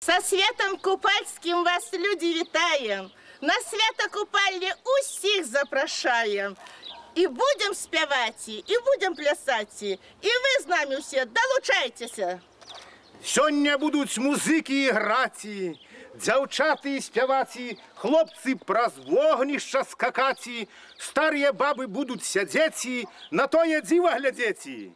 Со святом купальским вас, люди, вітаєм. На свято купальне усіх запрошаєм. І будем співати, і будем плясати. І ви з нами всі долучайтеся. Сьогодні будуть музики і граці, дівчата і співаці, хлопці праз вогнища скакаці, старі баби будуть сядеці, на тоє діво глядеці.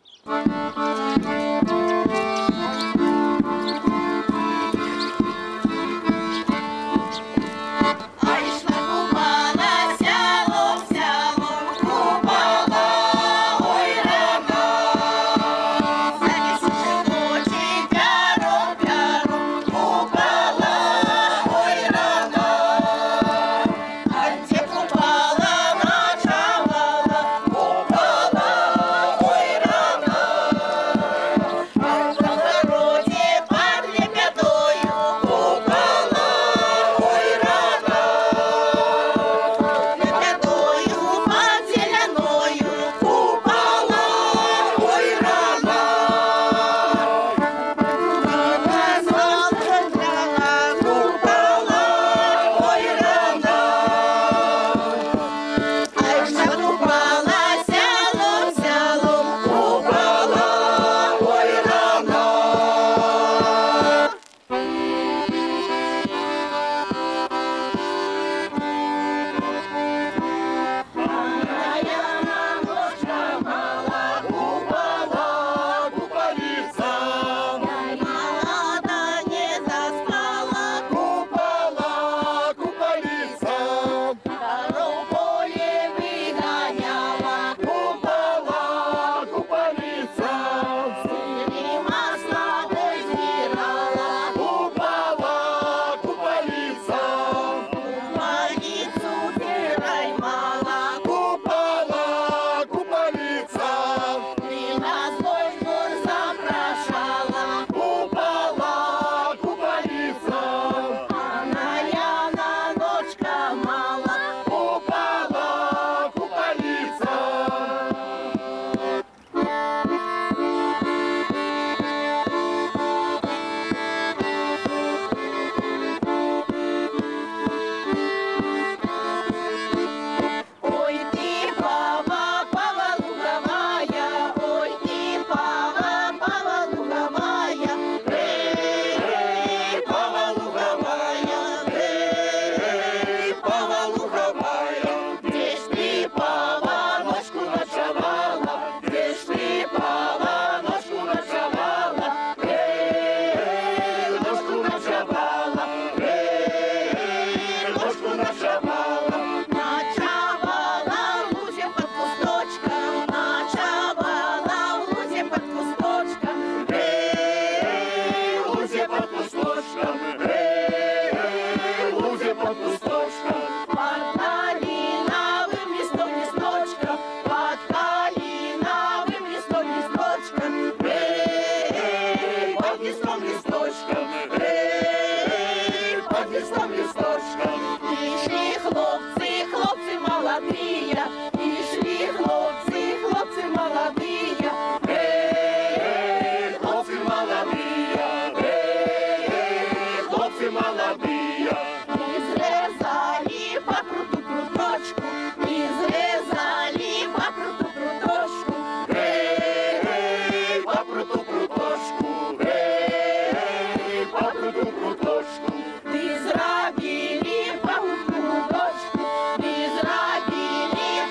Зрабілі пагутку дочку, ми зрабілі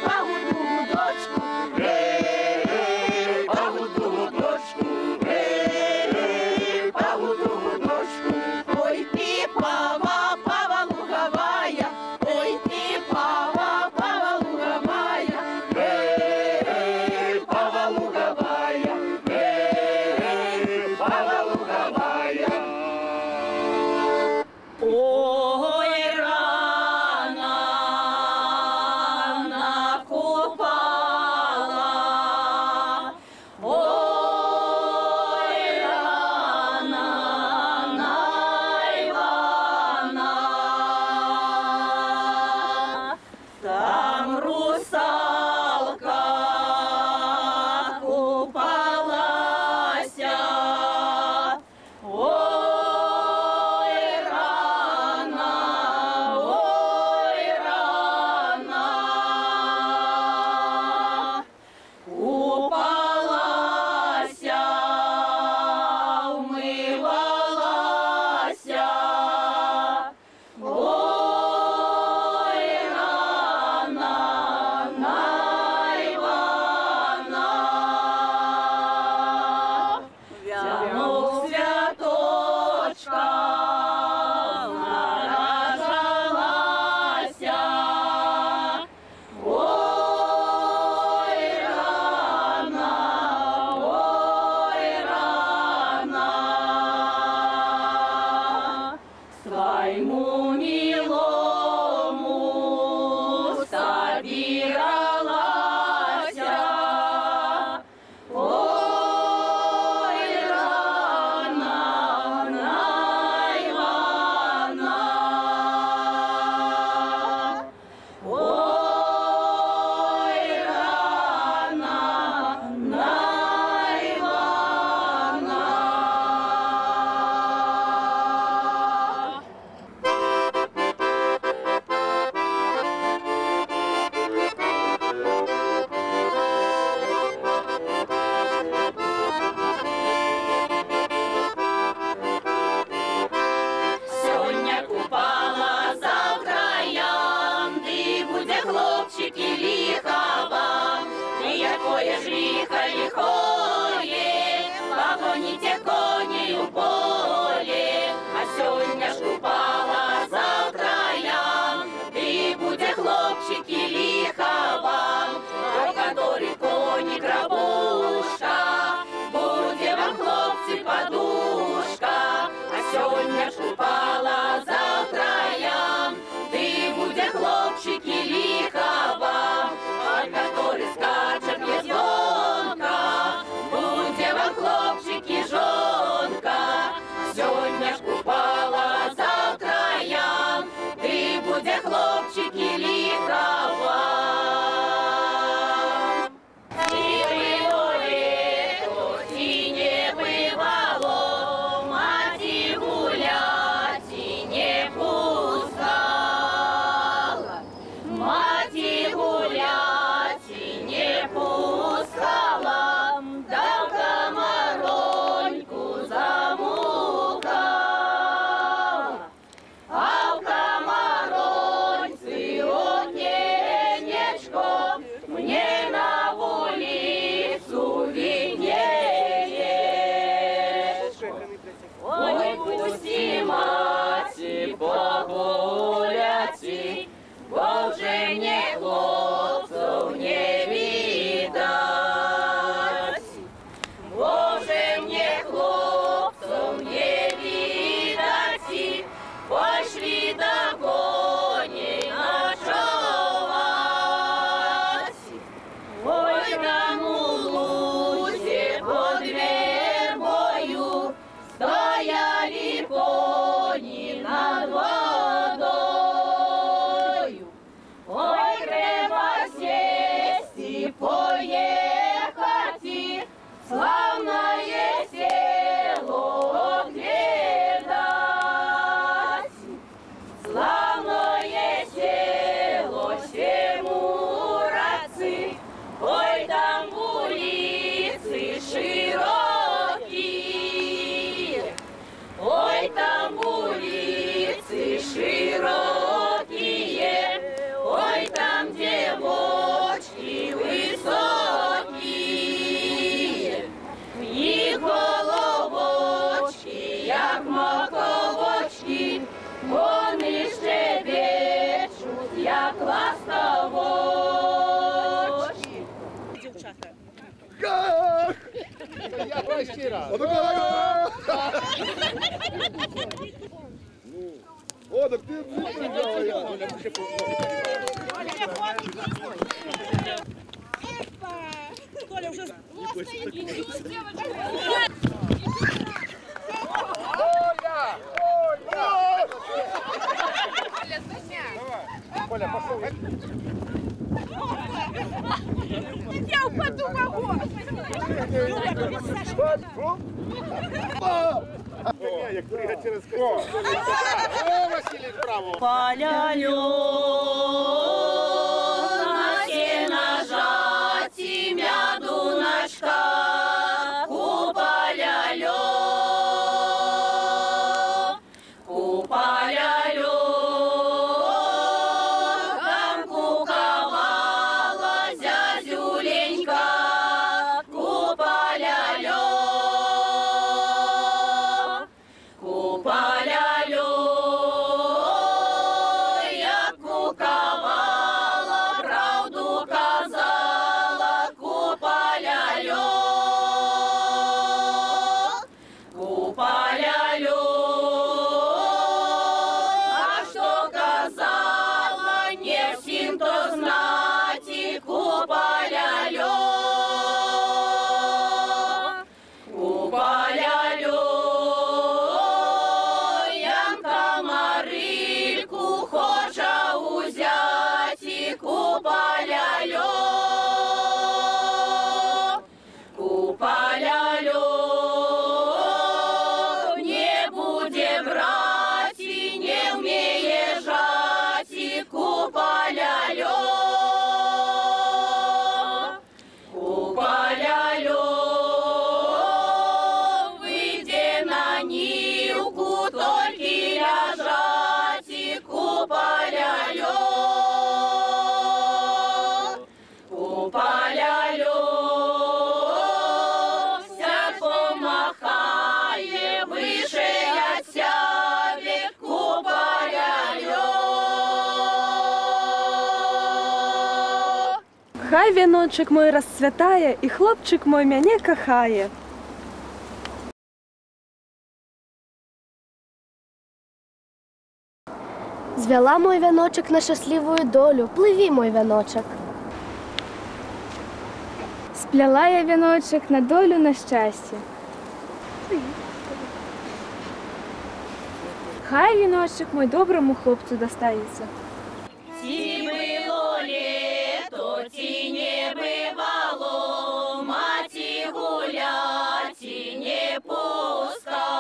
Давай ще раз. О, так ти Коля вже я упаду в вагон. Як пригать через костюм. О, Василій, браво. Поля льона, сена жаті, м'ядуночка, куполя льон, куполя льон, там куковала зязюленька, куполя льон, куполя льон, як куковала, правду казала, куполя льон, куполя льон, а що казала, не всім то знати, куполя льон, куполя льон, Янка Марильку хоче узяти, куполя льон, куполя льон, не буде брати, не вміє жати, куполя льон, куполя льон, вийде на нівку, тільки ляжати, куполя льон, куполя льон, сяк помахає, вище як сяве, куполя льон. Хай віночок мой розцвітає, і хлопчик мой мене кохає. Звела мой вяночок на щасливую долю, пливи, мой вяночок. Сплела я віночок на долю, на щастя. Хай віночок мой доброму хлопцю достається. Ті було літо, ті не бивало, маті гуляти не пускала,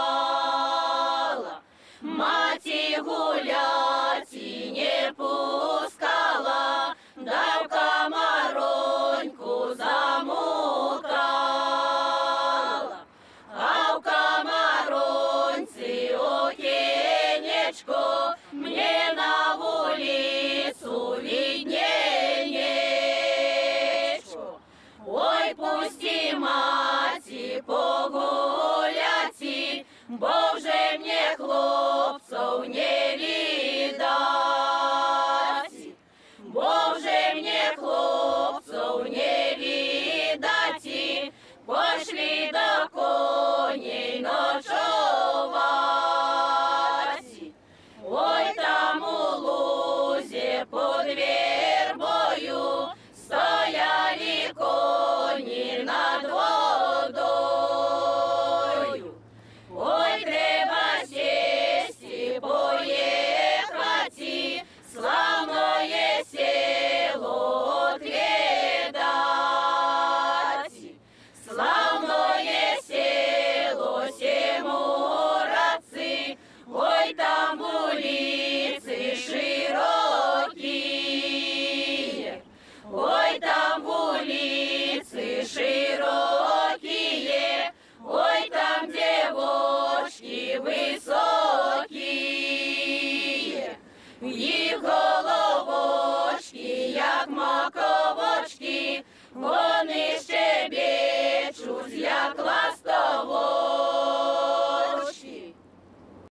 маті гуляти не пускала, да в комароньку замукала, а в комаронці окенечко мне на вулицу видненечко. Ой, пусти, маті, погуляти, бо вже мне хлопців не видать, бо вже мне хлопців не видать, пошли до коней ночовать. Ой, там у лузе под вербою стояли коні над водою. Ой, треба сесть і поїхати, славное село отведать. Славное село Семурадцы, ой, там улицы широкие, ой, там улицы широкие, ой, там девушки высокие.